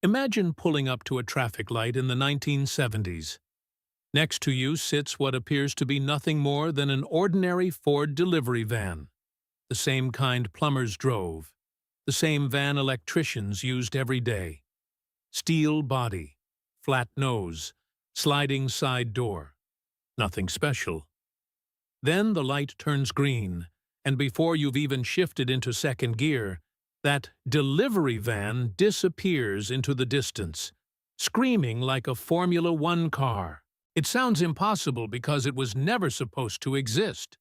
Imagine pulling up to a traffic light in the 1970s. Next to you sits what appears to be nothing more than an ordinary Ford delivery van, the same kind plumbers drove, the same van electricians used every day. Steel body, flat nose, sliding side door. Nothing special. Then the light turns green, and before you've even shifted into second gear, that delivery van disappears into the distance, screaming like a Formula One car. It sounds impossible because it was never supposed to exist.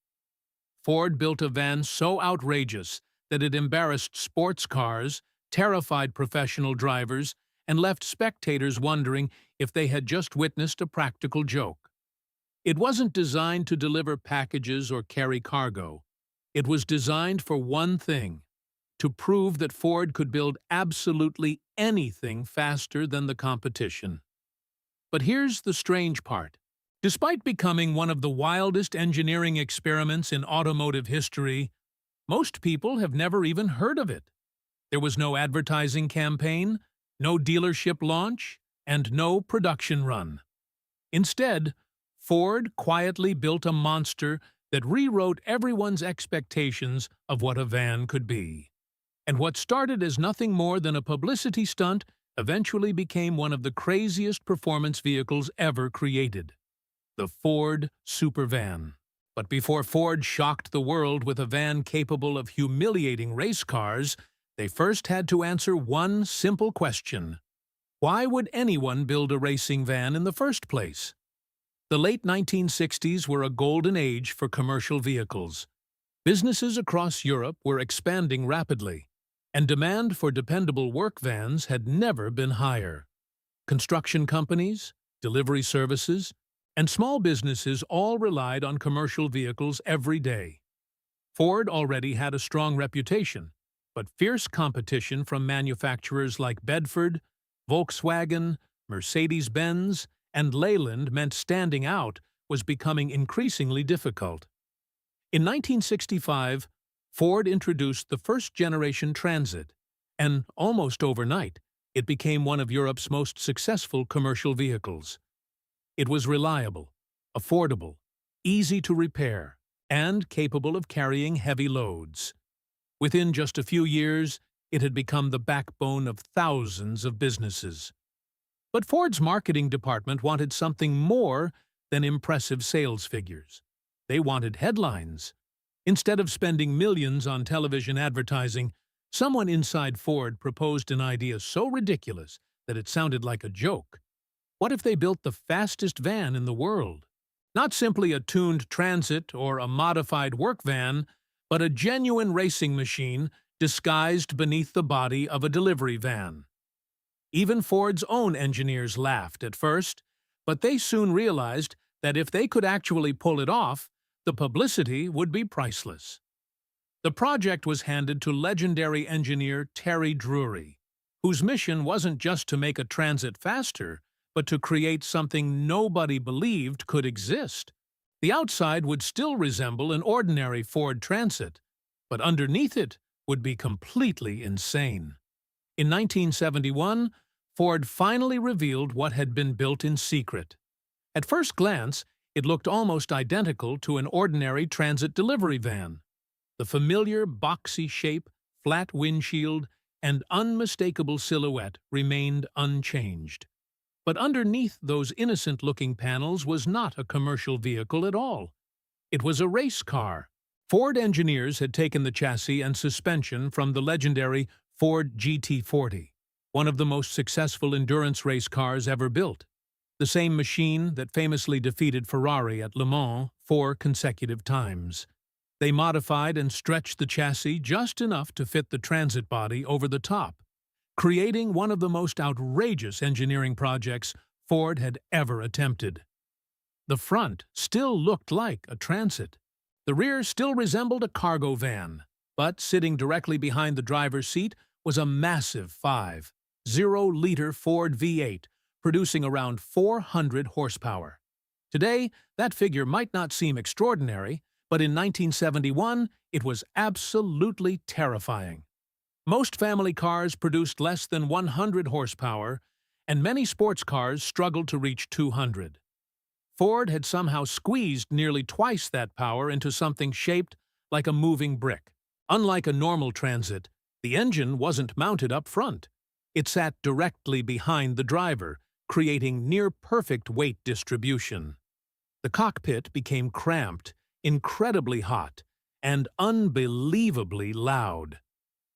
Ford built a van so outrageous that it embarrassed sports cars, terrified professional drivers, and left spectators wondering if they had just witnessed a practical joke. It wasn't designed to deliver packages or carry cargo. It was designed for one thing: to prove that Ford could build absolutely anything faster than the competition. But here's the strange part. Despite becoming one of the wildest engineering experiments in automotive history, most people have never even heard of it. There was no advertising campaign, no dealership launch, and no production run. Instead, Ford quietly built a monster that rewrote everyone's expectations of what a van could be. And what started as nothing more than a publicity stunt eventually became one of the craziest performance vehicles ever created: the Ford SuperVan. But before Ford shocked the world with a van capable of humiliating race cars, they first had to answer one simple question: why would anyone build a racing van in the first place? The late 1960s were a golden age for commercial vehicles. Businesses across Europe were expanding rapidly, and demand for dependable work vans had never been higher. Construction companies, delivery services, and small businesses all relied on commercial vehicles every day. Ford already had a strong reputation, but fierce competition from manufacturers like Bedford, Volkswagen, Mercedes-Benz, and Leyland meant standing out was becoming increasingly difficult. In 1965, Ford introduced the first-generation Transit, and almost overnight, it became one of Europe's most successful commercial vehicles. It was reliable, affordable, easy to repair, and capable of carrying heavy loads. Within just a few years, it had become the backbone of thousands of businesses. But Ford's marketing department wanted something more than impressive sales figures. They wanted headlines. Instead of spending millions on television advertising, someone inside Ford proposed an idea so ridiculous that it sounded like a joke. What if they built the fastest van in the world? Not simply a tuned Transit or a modified work van, but a genuine racing machine disguised beneath the body of a delivery van. Even Ford's own engineers laughed at first, but they soon realized that if they could actually pull it off, the publicity would be priceless. The project was handed to legendary engineer Terry Drury, whose mission wasn't just to make a Transit faster, but to create something nobody believed could exist. The outside would still resemble an ordinary Ford Transit, but underneath it would be completely insane. In 1971, Ford finally revealed what had been built in secret. At first glance, it looked almost identical to an ordinary Transit delivery van. The familiar boxy shape, flat windshield, and unmistakable silhouette remained unchanged. But underneath those innocent-looking panels was not a commercial vehicle at all. It was a race car. Ford engineers had taken the chassis and suspension from the legendary Ford GT40, one of the most successful endurance race cars ever built, the same machine that famously defeated Ferrari at Le Mans 4 consecutive times. They modified and stretched the chassis just enough to fit the Transit body over the top, creating one of the most outrageous engineering projects Ford had ever attempted. The front still looked like a Transit. The rear still resembled a cargo van, but sitting directly behind the driver's seat was a massive 5.0-liter Ford V8, producing around 400 horsepower. Today, that figure might not seem extraordinary, but in 1971, it was absolutely terrifying. Most family cars produced less than 100 horsepower, and many sports cars struggled to reach 200. Ford had somehow squeezed nearly twice that power into something shaped like a moving brick. Unlike a normal Transit, the engine wasn't mounted up front. It sat directly behind the driver, creating near-perfect weight distribution. The cockpit became cramped, incredibly hot, and unbelievably loud.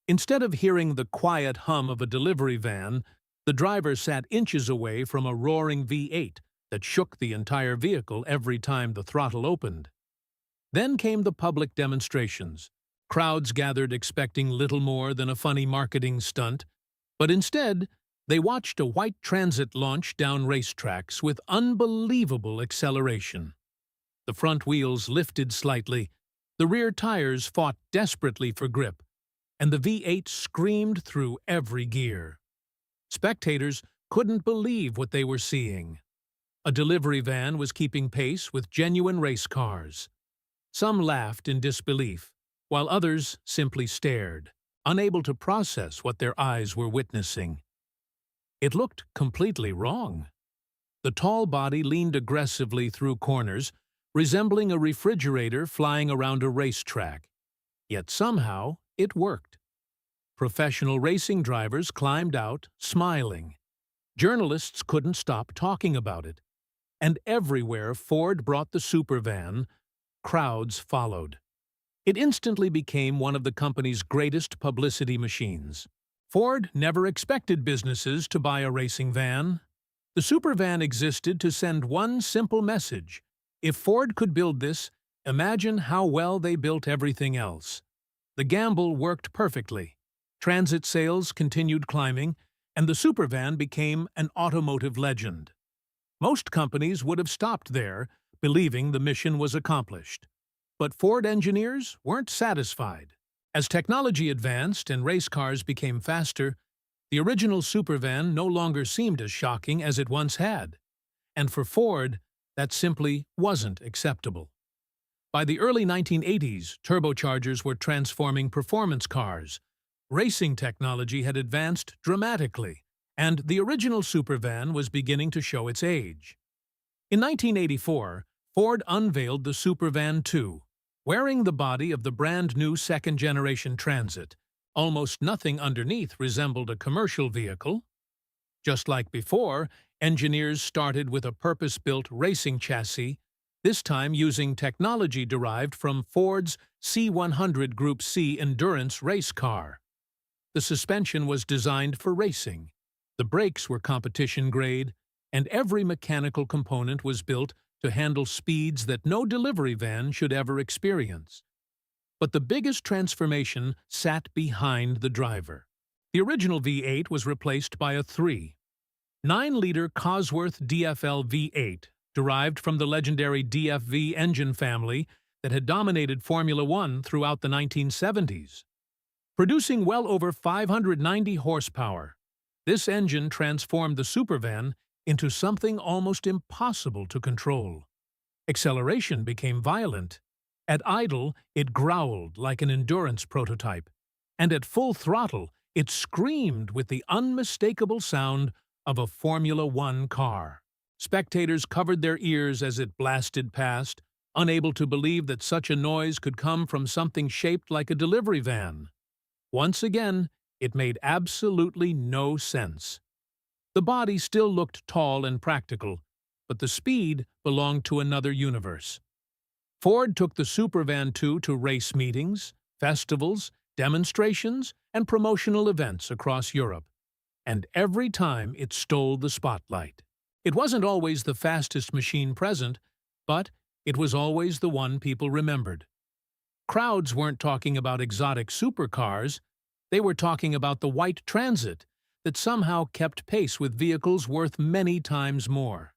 Instead of hearing the quiet hum of a delivery van, the driver sat inches away from a roaring V8 that shook the entire vehicle every time the throttle opened. Then came the public demonstrations. Crowds gathered expecting little more than a funny marketing stunt, but instead, they watched a white Transit launch down racetracks with unbelievable acceleration. The front wheels lifted slightly, the rear tires fought desperately for grip, and the V8 screamed through every gear. Spectators couldn't believe what they were seeing. A delivery van was keeping pace with genuine race cars. Some laughed in disbelief, while others simply stared, unable to process what their eyes were witnessing. It looked completely wrong. The tall body leaned aggressively through corners, resembling a refrigerator flying around a racetrack. Yet somehow, it worked. Professional racing drivers climbed out, smiling. Journalists couldn't stop talking about it. And everywhere Ford brought the SuperVan, crowds followed. It instantly became one of the company's greatest publicity machines. Ford never expected businesses to buy a racing van. The SuperVan existed to send one simple message. If Ford could build this, imagine how well they built everything else. The gamble worked perfectly. Transit sales continued climbing, and the SuperVan became an automotive legend. Most companies would have stopped there, believing the mission was accomplished. But Ford engineers weren't satisfied. As technology advanced and race cars became faster, the original SuperVan no longer seemed as shocking as it once had. And for Ford, that simply wasn't acceptable. By the early 1980s, turbochargers were transforming performance cars. Racing technology had advanced dramatically, and the original SuperVan was beginning to show its age. In 1984, Ford unveiled the SuperVan II. Wearing the body of the brand-new second-generation Transit, almost nothing underneath resembled a commercial vehicle. Just like before, engineers started with a purpose-built racing chassis, this time using technology derived from Ford's C100 Group C endurance race car. The suspension was designed for racing, the brakes were competition-grade, and every mechanical component was built to handle speeds that no delivery van should ever experience. But the biggest transformation sat behind the driver. The original V8 was replaced by a 3.9-liter Cosworth DFL V8, derived from the legendary DFV engine family that had dominated Formula One throughout the 1970s. Producing well over 590 horsepower, this engine transformed the SuperVan into something almost impossible to control. Acceleration became violent. At idle, it growled like an endurance prototype, and at full throttle, it screamed with the unmistakable sound of a Formula One car. Spectators covered their ears as it blasted past, unable to believe that such a noise could come from something shaped like a delivery van. Once again, it made absolutely no sense. The body still looked tall and practical, but the speed belonged to another universe. Ford took the SuperVan II to race meetings, festivals, demonstrations, and promotional events across Europe, and every time it stole the spotlight. It wasn't always the fastest machine present, but it was always the one people remembered. Crowds weren't talking about exotic supercars, they were talking about the white Transit that somehow kept pace with vehicles worth many times more.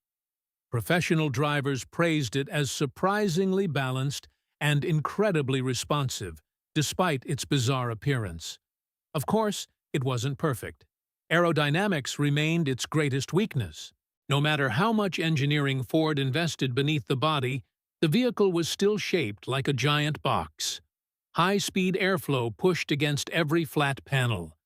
Professional drivers praised it as surprisingly balanced and incredibly responsive, despite its bizarre appearance. Of course, it wasn't perfect. Aerodynamics remained its greatest weakness. No matter how much engineering Ford invested beneath the body, the vehicle was still shaped like a giant box. High-speed airflow pushed against every flat panel.